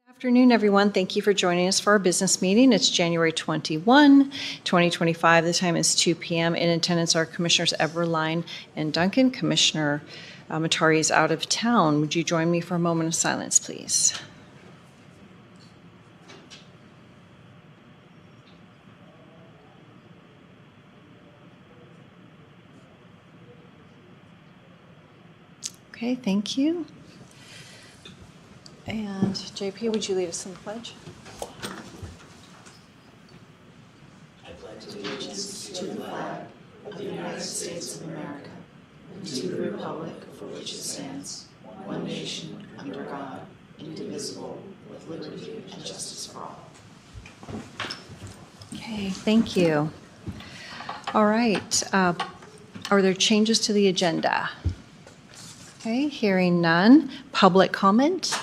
Afternoon, everyone. Thank you for joining us for our business meeting. It's January 21, 2025. The time is 2 p.m. In attendance are Commissioners Eberline and Duncan. Commissioner Matari is out of town. Would you join me for a moment of silence, please? Okay, thank you. And JP, would you lead us in the pledge? I pledge allegiance to the flag of the United States of America and to the republic for which it stands, one nation, under God, indivisible, with liberty and justice for all. Okay, thank you. All right. Are there changes to the agenda? Okay, hearing none. Public comment?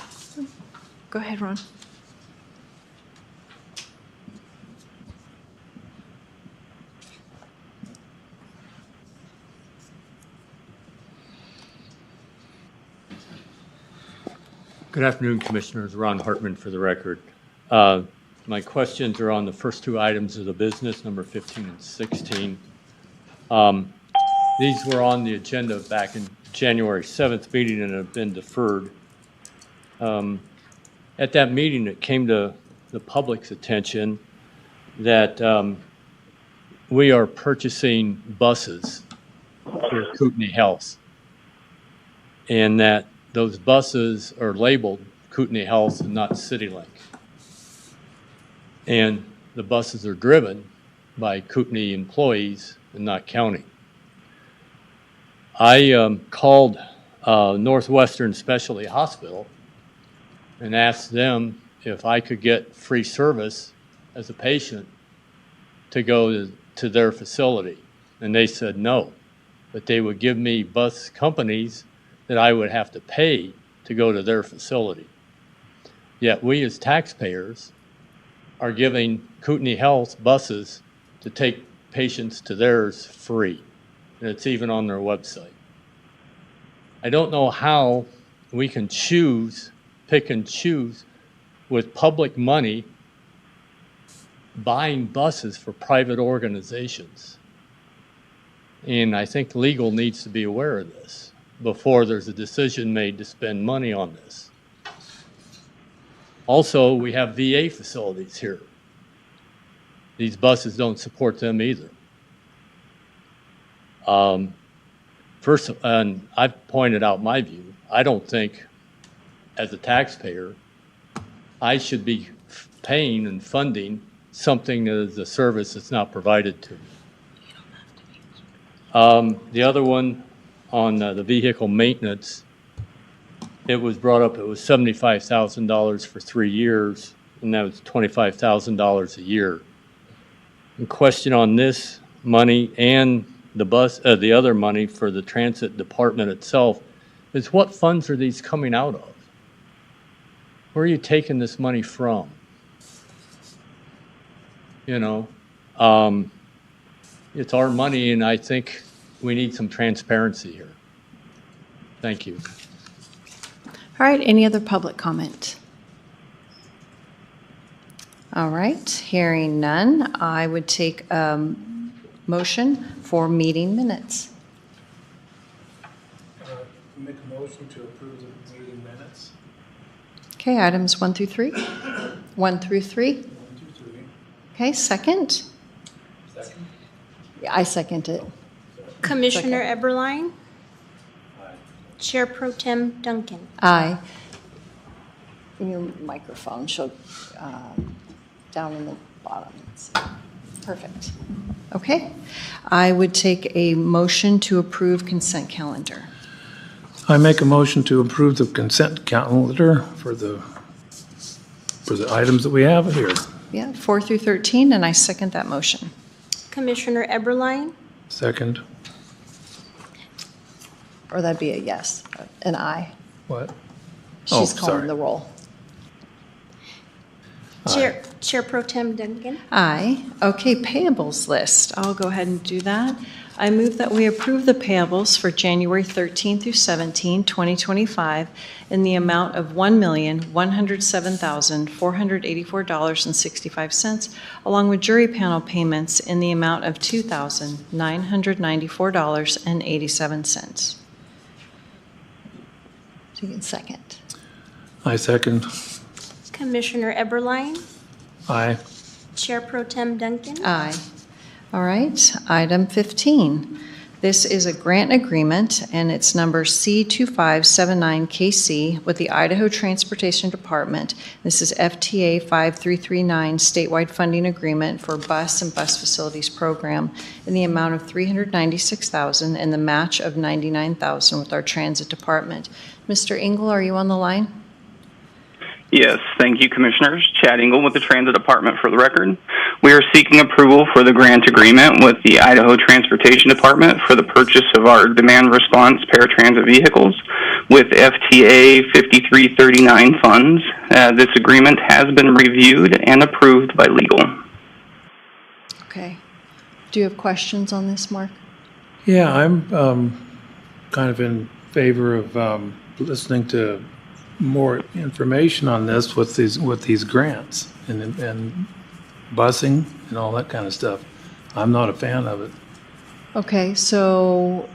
Go ahead, Ron. Good afternoon, Commissioners. Ron Hartman for the record. My questions are on the first two items of the business, number 15 and 16. These were on the agenda back in January 7th meeting and have been deferred. At that meeting, it came to the public's attention that we are purchasing buses for Kootenai Health, and that those buses are labeled Kootenai Health and not CityLink. And the buses are driven by Kootenai employees and not county. I called Northwestern Specialty Hospital and asked them if I could get free service as a patient to go to their facility. And they said no, but they would give me bus companies that I would have to pay to go to their facility. Yet we as taxpayers are giving Kootenai Health buses to take patients to theirs free. And it's even on their website. I don't know how we can pick and choose with public money buying buses for private organizations. And I think legal needs to be aware of this before there's a decision made to spend money on this. Also, we have VA facilities here. These buses don't support them either. First, and I've pointed out my view, I don't think as a taxpayer, I should be paying and funding something that is a service that's not provided to me. The other one on the vehicle maintenance, it was brought up, it was $75,000 for 3 years, and that was $25,000 a year. The question on this money and the other money for the transit department itself is what funds are these coming out of? Where are you taking this money from? You know, it's our money, and I think we need some transparency here. Thank you. All right, any other public comment? All right, hearing none, I would take a motion for meeting minutes. Make a motion to approve the meeting minutes. Okay, items 1 through 3? 1 through 3? 1, 2, 3. Okay, second? Second. Yeah, I second it. Commissioner Eberline, Aye. Chair Pro Tem Duncan. Aye. Your microphone should down in the bottom. Perfect. Okay. I would take a motion to approve consent calendar. I make a motion to approve the consent calendar for the items that we have here. Yeah, 4 through 13, and I second that motion. Commissioner Eberline, Second. Or that'd be a yes, an aye. What? She's calling sorry. the roll. Chair Pro Tem Duncan. Aye. Okay, payables list. I'll go ahead and do that. I move that we approve the payables for January 13 through 17, 2025, in the amount of $1,107,484.65, along with jury panel payments in the amount of $2,994.87. So you can second. I second. Commissioner Eberline, Aye. Chair Pro Tem Duncan, Aye. All right, item 15. This is a grant agreement, and it's number C2579KC with the Idaho Transportation Department. This is FTA 5339 statewide funding agreement for bus and bus facilities program in the amount of $396,000 and the match of $99,000 with our transit department. Mr. Engel, are you on the line? Yes, thank you, Commissioners. Chad Engel with the Transit Department for the record. We are seeking approval for the grant agreement with the Idaho Transportation Department for the purchase of our demand response paratransit vehicles with FTA 5339 funds. This agreement has been reviewed and approved by legal. Okay. Do you have questions on this, Mark? Yeah, I'm kind of in favor of listening to more information on this with these grants and busing and all that kind of stuff. I'm not a fan of it. Okay, so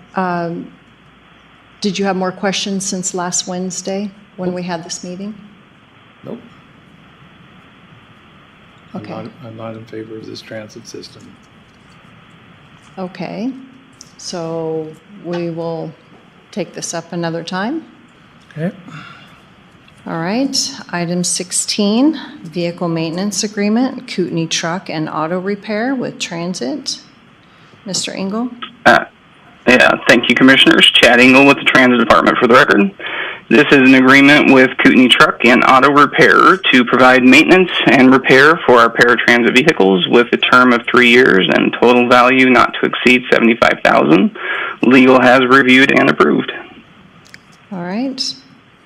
did you have more questions since last Wednesday when we had this meeting? Nope. Okay. I'm not in favor of this transit system. Okay, so we will take this up another time. Okay. All right, item 16, vehicle maintenance agreement, Kootenai truck and auto repair with transit. Mr. Engel? Yeah, thank you, Commissioners. Chad Engel with the Transit Department for the record. This is an agreement with Kootenai Truck and Auto Repair to provide maintenance and repair for our paratransit vehicles with a term of 3 years and total value not to exceed $75,000. Legal has reviewed and approved. All right,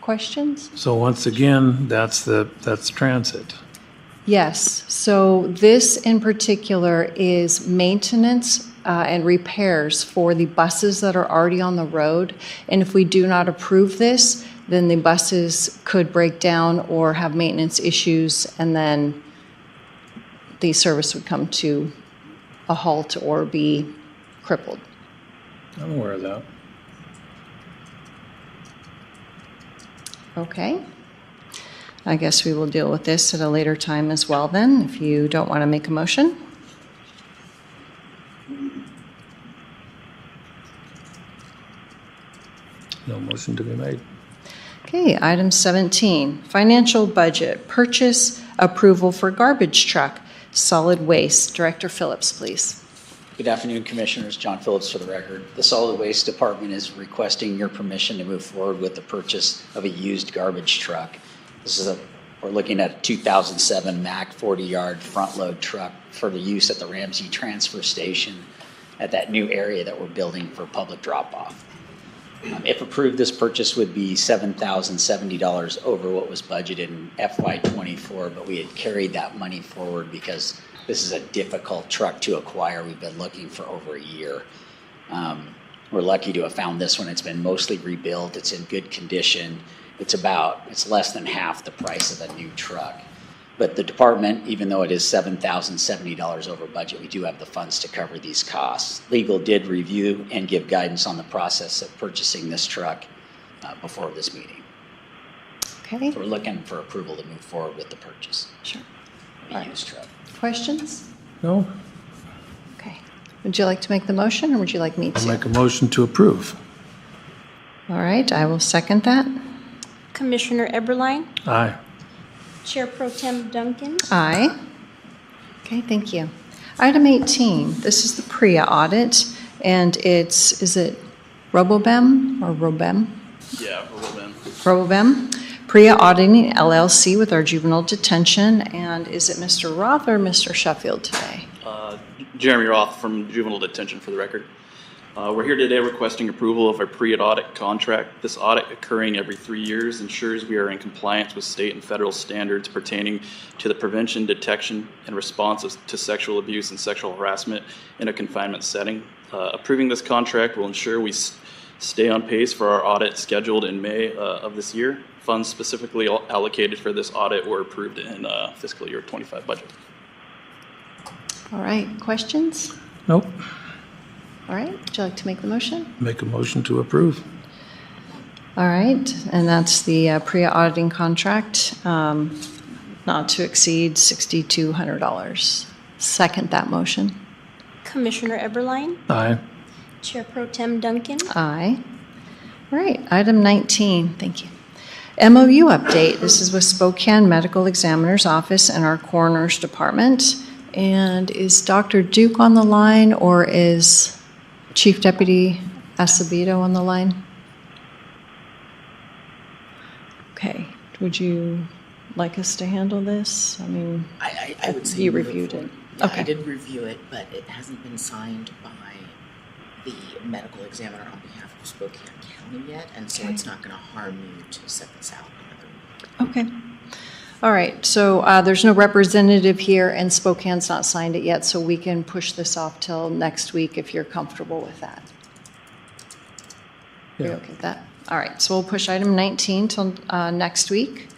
questions? So once again, that's transit. Yes, so this in particular is maintenance and repairs for the buses that are already on the road. And if we do not approve this, then the buses could break down or have maintenance issues, and then the service would come to a halt or be crippled. I'm aware of that. Okay. I guess we will deal with this at a later time as well then, if you don't want to make a motion. No motion to be made. Okay, item 17, financial budget, purchase approval for garbage truck, solid waste. Director Phillips, please. Good afternoon, Commissioners. John Phillips for the record. The Solid Waste Department is requesting your permission to move forward with the purchase of a used garbage truck. We're looking at a 2007 Mack 40-yard front-load truck for the use at the Ramsey Transfer Station at that new area that we're building for public drop-off. If approved, this purchase would be $7,070 over what was budgeted in FY24, but we had carried that money forward because this is a difficult truck to acquire. We've been looking for over a year. We're lucky to have found this one. It's been mostly rebuilt. It's in good condition. It's less than half the price of a new truck. But the department, even though it is $7,070 over budget, we do have the funds to cover these costs. Legal did review and give guidance on the process of purchasing this truck before this meeting. Okay. So we're looking for approval to move forward with the purchase Sure. of a used truck. Questions? No? Okay. Would you like to make the motion, or would you like me I'll to? make a motion to approve. All right, I will second that. Commissioner Eberline, Aye. Chair Pro Tem Duncan, Aye. Okay, thank you. Item 18, this is the PREA audit, and is it Robobem or Robem? Yeah, Robobem. Robobem. PREA Auditing LLC with our juvenile detention, and is it Mr. Roth or Mr. Sheffield today? Jeremy Roth from Juvenile Detention for the record. We're here today requesting approval of our PREA audit contract. This audit, occurring every 3 years, ensures we are in compliance with state and federal standards pertaining to the prevention, detection, and response to sexual abuse and sexual harassment in a confinement setting. Approving this contract will ensure we stay on pace for our audit scheduled in May of this year. Funds specifically allocated for this audit were approved in fiscal year 25 budget. All right, questions? Nope. All right, would you like to make the motion? Make a motion to approve. All right, and that's the PREA auditing contract, not to exceed $6,200. Second that motion. Commissioner Eberline, Aye. Chair Pro Tem Duncan, Aye. All right, item 19, thank you. MOU update. This is with Spokane Medical Examiner's Office and our Coroner's Department. And is Dr. Duke on the line, or is Chief Deputy Acevedo on the line? Okay, would you like us to handle this? I mean, I would say you move reviewed forward. it. Yeah, Okay. I did review it, but it hasn't been signed by the medical examiner on behalf of Spokane County yet, and so Okay. it's not going to harm you to set this out another week. Okay. All right, so there's no representative here, and Spokane's not signed it yet, so we can push this off till next week if you're comfortable with that. You're Yeah. okay with that? All right, so we'll push item 19 till next week,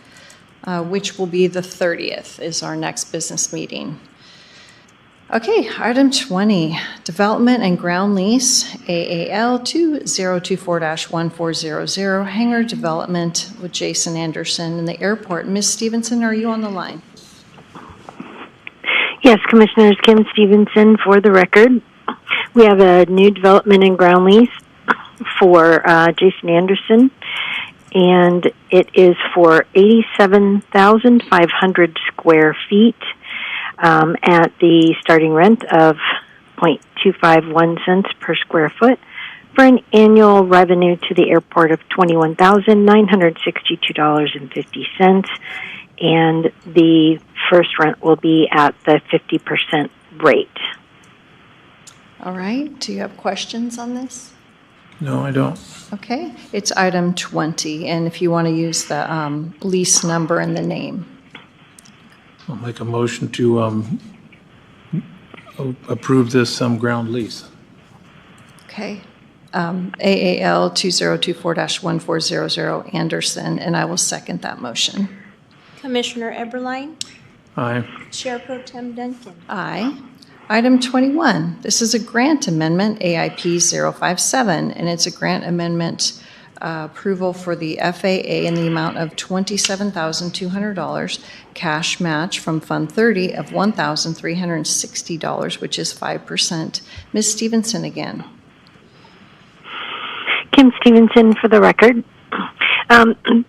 which will be the 30th is our next business meeting. Okay, item 20, development and ground lease, AAL 2024-1400, hangar development with Jason Anderson in the airport. Ms. Stevenson, are you on the line? Yes, Commissioners, Kim Stevenson for the record. We have a new development and ground lease for Jason Anderson, and it is for 87,500 square feet. At the starting rent of 0.251 cents per square foot for an annual revenue to the airport of $21,962.50. And the first rent will be at the 50% rate. All right, do you have questions on this? No, I don't. Okay, it's item 20, and if you want to use the lease number and the name. I'll make a motion to approve this ground lease. Okay. AAL 2024-1400 Anderson, and I will second that motion. Commissioner Eberline, Aye. Chair Pro Tem Duncan. Aye. Item 21, this is a grant amendment, AIP 057, and it's a grant amendment approval for the FAA in the amount of $27,200, cash match from Fund 30 of $1,360, which is 5%. Ms. Stevenson again. Kim Stevenson for the record.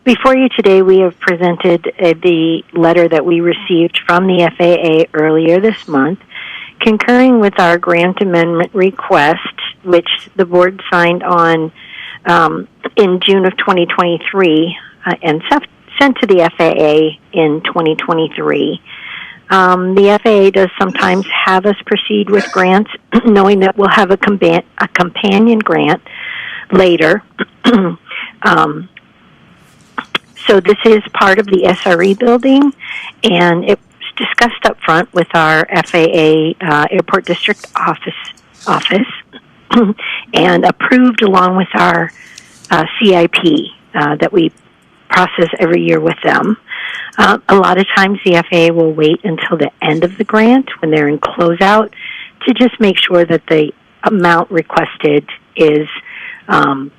Before you today, we have presented the letter that we received from the FAA earlier this month, concurring with our grant amendment request, which the board signed on in June of 2023 and sent to the FAA in 2023. The FAA does sometimes have us proceed with grants, knowing that we'll have a companion grant later. So this is part of the SRE building, and it was discussed up front with our FAA Airport District office and approved along with our CIP that we process every year with them. A lot of times the FAA will wait until the end of the grant when they're in closeout to just make sure that the amount requested is comes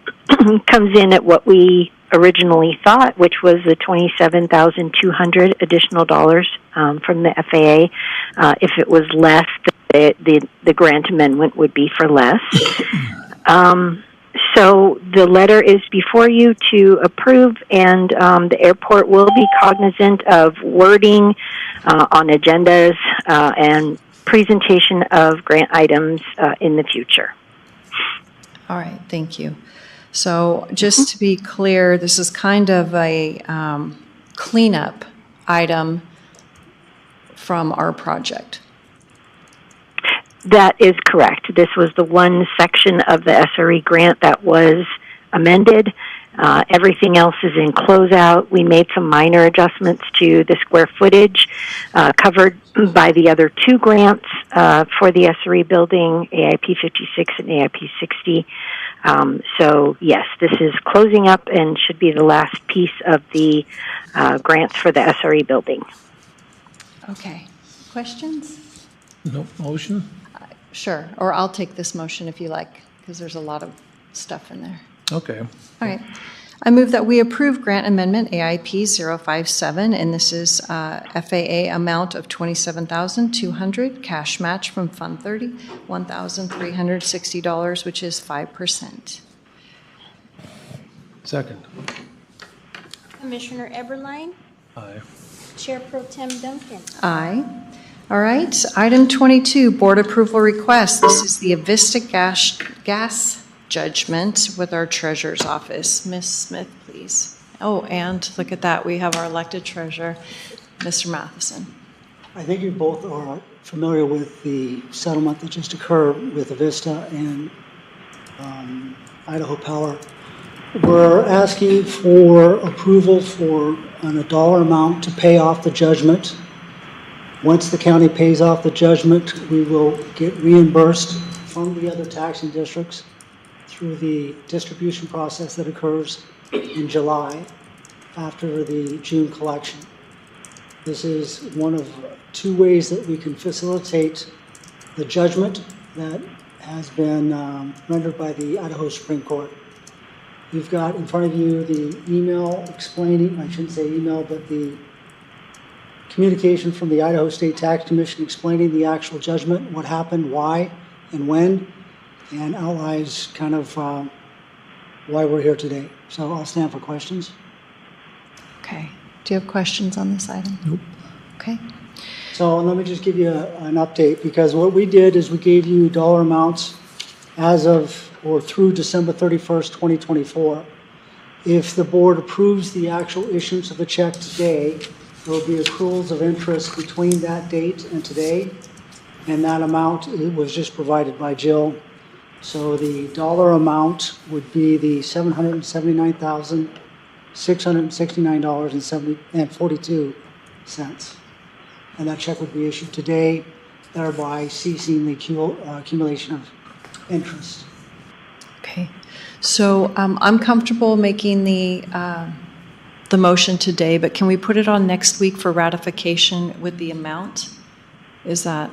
in at what we originally thought, which was the $27,200 additional dollars from the FAA. If it was less, the grant amendment would be for less. So the letter is before you to approve, and the airport will be cognizant of wording on agendas and presentation of grant items in the future. All right, thank you. So just to be clear, this is kind of a cleanup item from our project. That is correct. This was the one section of the SRE grant that was amended. Everything else is in closeout. We made some minor adjustments to the square footage covered by the other two grants for the SRE building, AIP 56 and AIP 60. So yes, this is closing up and should be the last piece of the grants for the SRE building. Okay. Questions? No motion? Sure. Or I'll take this motion if you like, because there's a lot of stuff in there. Okay. All right. I move that we approve grant amendment AIP 057, and this is FAA amount of $27,200, cash match from Fund 30, $1,360, which is 5%. Second. Commissioner Eberline, Aye. Chair Pro Tem Duncan. Aye. All right. Item 22, board approval request. This is the Avista gas judgment with our treasurer's office. Ms. Smith, please. Oh, and look at that. We have our elected treasurer, Mr. Matheson. I think you both are familiar with the settlement that just occurred with Avista and Idaho Power. We're asking for approval for a dollar amount to pay off the judgment. Once the county pays off the judgment, we will get reimbursed from the other taxing districts through the distribution process that occurs in July after the June collection. This is one of two ways that we can facilitate the judgment that has been rendered by the Idaho Supreme Court. You've got in front of you the email explaining, I shouldn't say email, but the communication from the Idaho State Tax Commission explaining the actual judgment, what happened, why, and when, and outlines kind of why we're here today. So I'll stand for questions. Okay. Do you have questions on this item? Nope. Okay. So let me just give you an update, because what we did is we gave you dollar amounts as of or through December 31st, 2024. If the board approves the actual issuance of the check today, there will be accruals of interest between that date and today, and that amount was just provided by Jill. So the dollar amount would be the $779,669.42, and that check would be issued today, thereby ceasing the accumulation of interest. Okay. So I'm comfortable making the motion today, but can we put it on next week for ratification with the amount? Is that?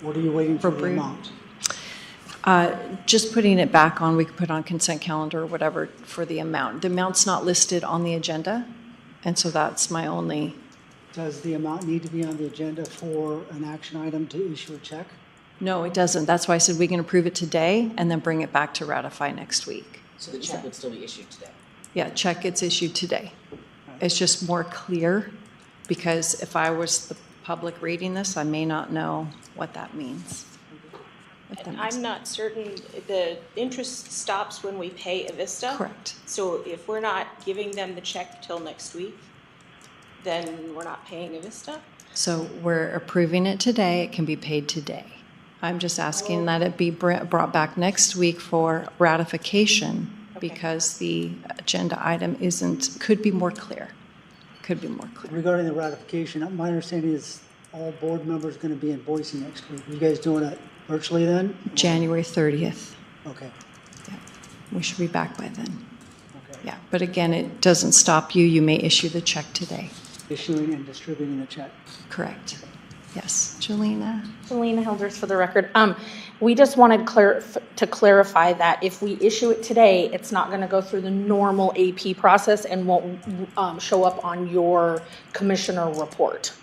What are you waiting for the appropriate? amount? Just putting it back on, we could put on consent calendar or whatever for the amount. The amount's not listed on the agenda, and so that's my only. Does the amount need to be on the agenda for an action item to issue a check? No, it doesn't. That's why I said we can approve it today and then bring it back to ratify next week. So the check would still be issued today? Yeah, check gets issued today. It's just more clear, because if I was the public reading this, I may not know what that means. And I'm not certain, the interest stops when we pay Avista. Correct. So if we're not giving them the check till next week, then we're not paying Avista? So we're approving it today. It can be paid today. I'm just asking that it be brought back next week for ratification, because the agenda item could be more clear. Could be more clear. Regarding the ratification, my understanding is all board members are going to be in Boise next week. Are you guys doing it virtually then? January 30th. Okay. Yeah. We should be back by then. Okay. Yeah, but again, it doesn't stop you. You may issue the check today. Issuing and distributing the check. Correct. Yes. Jelena? Selena Hildreth for the record. We just wanted to clarify that if we issue it today, it's not going to go through the normal AP process and won't show up on your commissioner report,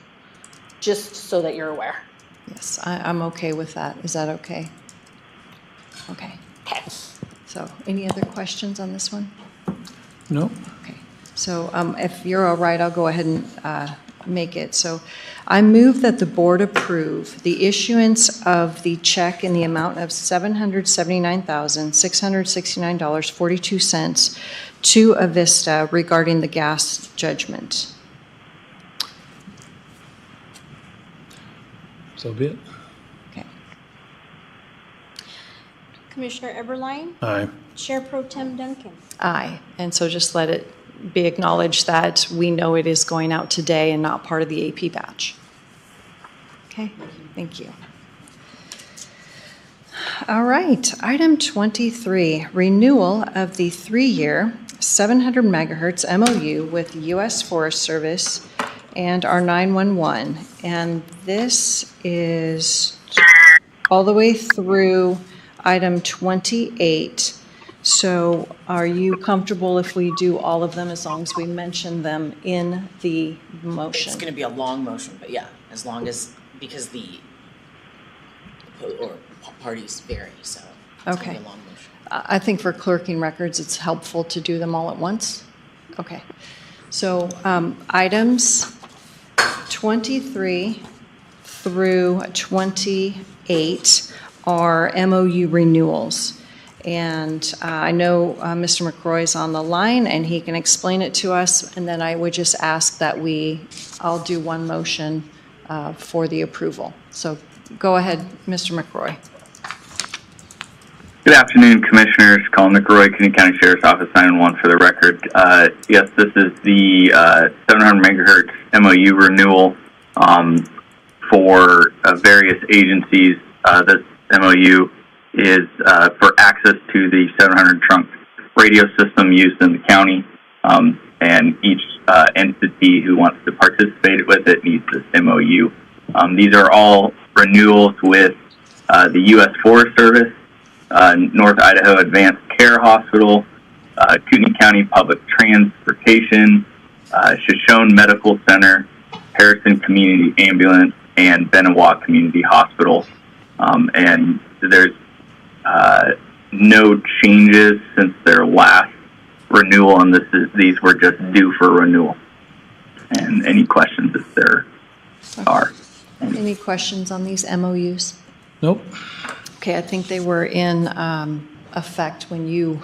just so that you're aware. Yes, I'm okay with that. Is that okay? Okay. Okay. So any other questions on this one? No? Okay. So if you're all right, I'll go ahead and make it. So I move that the board approve the issuance of the check in the amount of $779,669.42 to Avista regarding the gas judgment. So be it. Okay. Commissioner Eberline, Aye. Chair Pro Tem Duncan. Aye. And so just let it be acknowledged that we know it is going out today and not part of the AP batch. Okay, thank you. All right, item 23, renewal of the 3-year 700 megahertz MOU with U.S. Forest Service and our 911. And this is all the way through item 28. So are you comfortable if we do all of them as long as we mention them in the motion? It's going to be a long motion, but yeah, as long as, because the parties vary, so it's going to Okay. be a long motion. I think for clerking records, it's helpful to do them all at once. Okay. So items 23 through 28 are MOU renewals. And I know Mr. McCroy is on the line and he can explain it to us. And then I would just ask that I'll do one motion for the approval. So go ahead, Mr. McCroy. Good afternoon, Commissioners. Colin McRoy, Kootenai County Sheriff's Office 911 for the record. Yes, this is the 700 megahertz MOU renewal for various agencies. This MOU is for access to the 700 trunk radio system used in the county, and each entity who wants to participate with it needs this MOU. These are all renewals with the U.S. Forest Service, North Idaho Advanced Care Hospital, Kootenai County Public Transportation, Shoshone Medical Center, Harrison Community Ambulance, and Benewah Community Hospital. And there's no changes since their last renewal, and these were just due for renewal. And any questions if there are. Any questions on these MOUs? Nope. Okay, I think they were in effect when you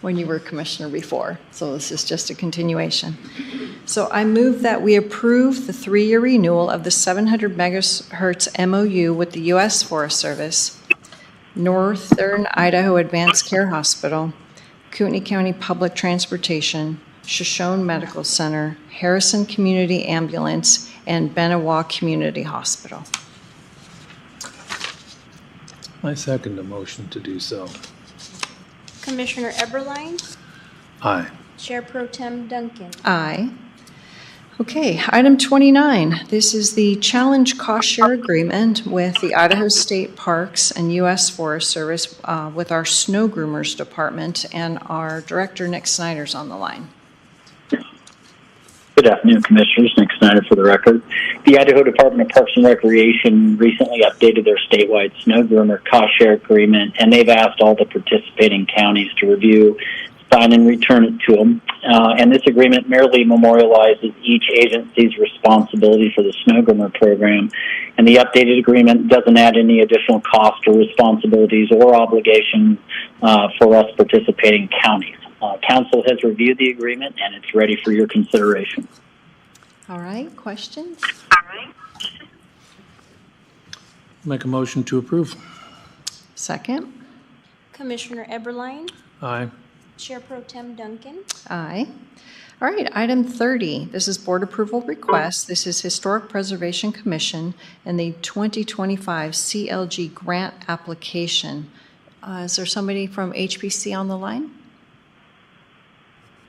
were commissioner before, so this is just a continuation. So I move that we approve the 3-year renewal of the 700 megahertz MOU with the U.S. Forest Service, Northern Idaho Advanced Care Hospital, Kootenai County Public Transportation, Shoshone Medical Center, Harrison Community Ambulance, and Benewah Community Hospital. I second the motion to do so. Commissioner Eberline, Aye. Chair Pro Tem Duncan. Aye. Okay, item 29. This is the challenge cost share agreement with the Idaho State Parks and U.S. Forest Service with our Snowgroomers department, and our director, Nick Snyder's on the line. Good afternoon, Commissioners. Nick Snyder for the record. The Idaho Department of Parks and Recreation recently updated their statewide Snowgroomer cost share agreement, and they've asked all the participating counties to review, sign, and return it to them. And this agreement merely memorializes each agency's responsibility for the Snowgroomer program, and the updated agreement doesn't add any additional cost or responsibilities or obligation for us participating counties. Council has reviewed the agreement, and it's ready for your consideration. All right, questions? Make a motion to approve. Second? Commissioner Eberline, Aye. Chair Pro Tem Duncan. Aye. All right, item 30. This is board approval request. This is Historic Preservation Commission and the 2025 CLG grant application. Is there somebody from HPC on the line?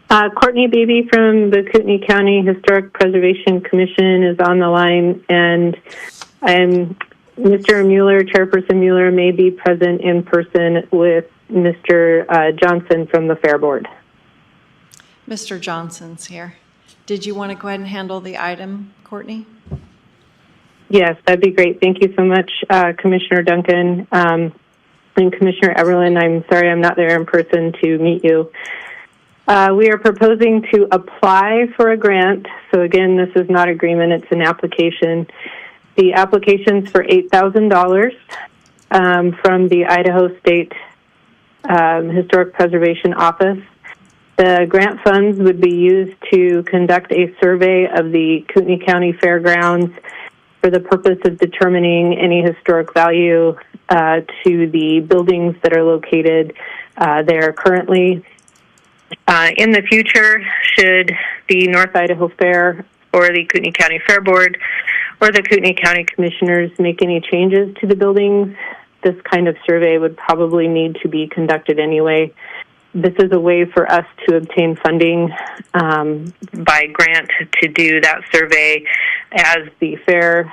Courtney Beebe from the Kootenai County Historic Preservation Commission is on the line, and Mr. Mueller, Chairperson Mueller, may be present in person with Mr. Johnson from the Fair Board. Mr. Johnson's here. Did you want to go ahead and handle the item, Courtney? Yes, that'd be great. Thank you so much, Commissioner Duncan. And Commissioner Eberline, I'm sorry I'm not there in person to meet you. We are proposing to apply for a grant. So again, this is not agreement, it's an application. The application's for $8,000 from the Idaho State Historic Preservation Office. The grant funds would be used to conduct a survey of the Kootenai County Fairgrounds for for the purpose of determining any historic value to the buildings that are located there currently. In the future, should the North Idaho Fair or the Kootenai County Fair Board or the Kootenai County Commissioners make any changes to the buildings, this kind of survey would probably need to be conducted anyway. This is a way for us to obtain funding by grant to do that survey as the fair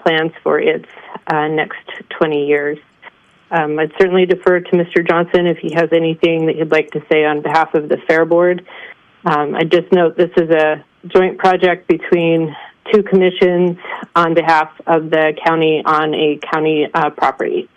plans for its next 20 years. I'd certainly defer to Mr. Johnson if he has anything that he'd like to say on behalf of the Fair Board. I just note this is a joint project between two commissions on behalf of the county on a county property.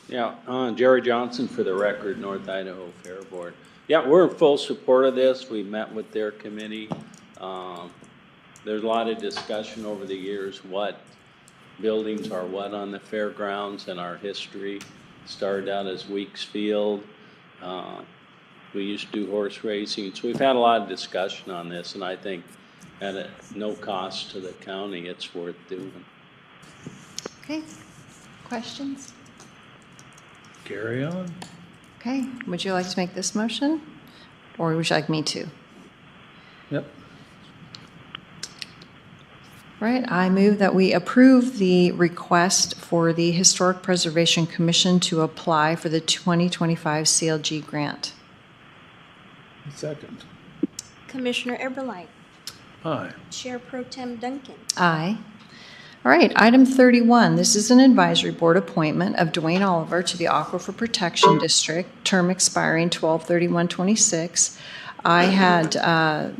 Yeah, Jerry Johnson for the record, North Idaho Fair Board. Yeah, we're in full support of this. We met with their committee. There's a lot of discussion over the years what buildings are what on the fairgrounds and our history. Started out as Weeks Field. We used to do horse racing. So we've had a lot of discussion on this, and I think at no cost to the county, it's worth doing. Okay, questions? Carry on. Okay, would you like to make this motion, or would you like me to? Yep. Right, I move that we approve the request for the Historic Preservation Commission to apply for the 2025 CLG grant. Second. Commissioner Eberlein. Aye. Chair Pro Tem Duncan. Aye. All right, item 31, this is an advisory board appointment of Dwayne Oliver to the Aquifer Protection District, term expiring 12/31/26. I had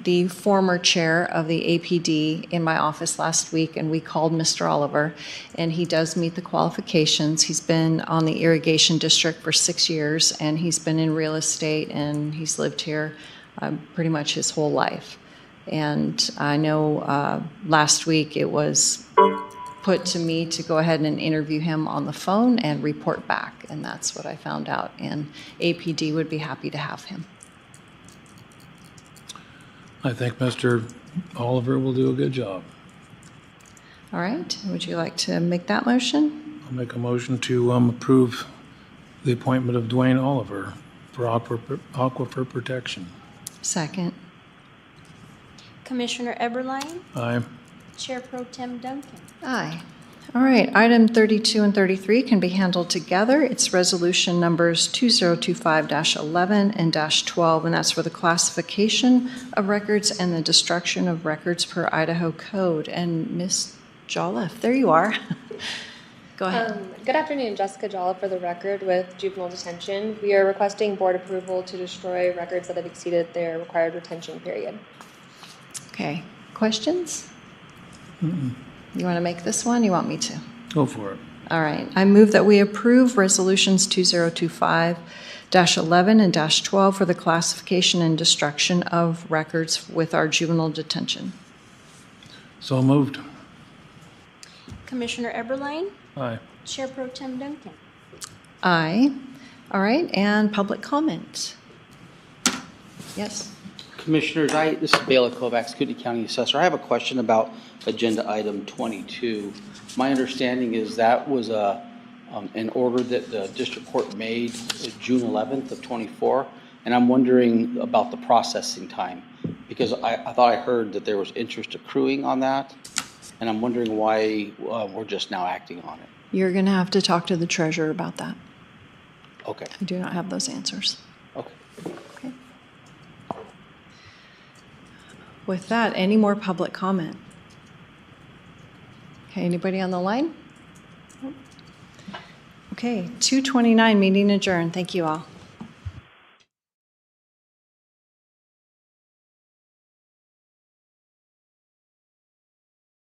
the former chair of the APD in my office last week, and we called Mr. Oliver, and he does meet the qualifications. He's been on the irrigation district for 6 years, and he's been in real estate, and he's lived here pretty much his whole life. And I know last week it was put to me to go ahead and interview him on the phone and report back, and that's what I found out, and APD would be happy to have him. I think Mr. Oliver will do a good job. All right, would you like to make that motion? I'll make a motion to approve the appointment of Dwayne Oliver for Aquifer Protection. Second. Commissioner Eberlein. Aye. Chair Pro Tem Duncan. Aye. All right, item 32 and 33 can be handled together. It's resolution numbers 2025-11 and -12, and that's for the classification of records and the destruction of records per Idaho code. And Ms. Jolliffe, there you are. Go ahead. Good afternoon, Jessica Jolliffe for the record with Juvenile Detention. We are requesting board approval to destroy records that have exceeded their required retention period. Okay, questions? Mm-mm. You want to make this one? You want me to? Go for it. All right. I move that we approve resolutions 2025-11 and -12 for the classification and destruction of records with our juvenile detention. So moved. Commissioner Eberlein. Aye. Chair Pro Tem Duncan. Aye. All right. And public comment. Yes. Commissioners, this is Bela Kovacs, Kootenai County Assessor. I have a question about agenda item 22. My understanding is that was an order that the district court made June 11th of 24, and I'm wondering about the processing time, because I thought I heard that there was interest accruing on that, and I'm wondering why we're just now acting on it. You're going to have to talk to the treasurer about that. Okay. I do not have those answers. Okay. Okay. With that, any more public comment? Okay, anybody on the line? Okay, 2:29, meeting adjourned. Thank you all.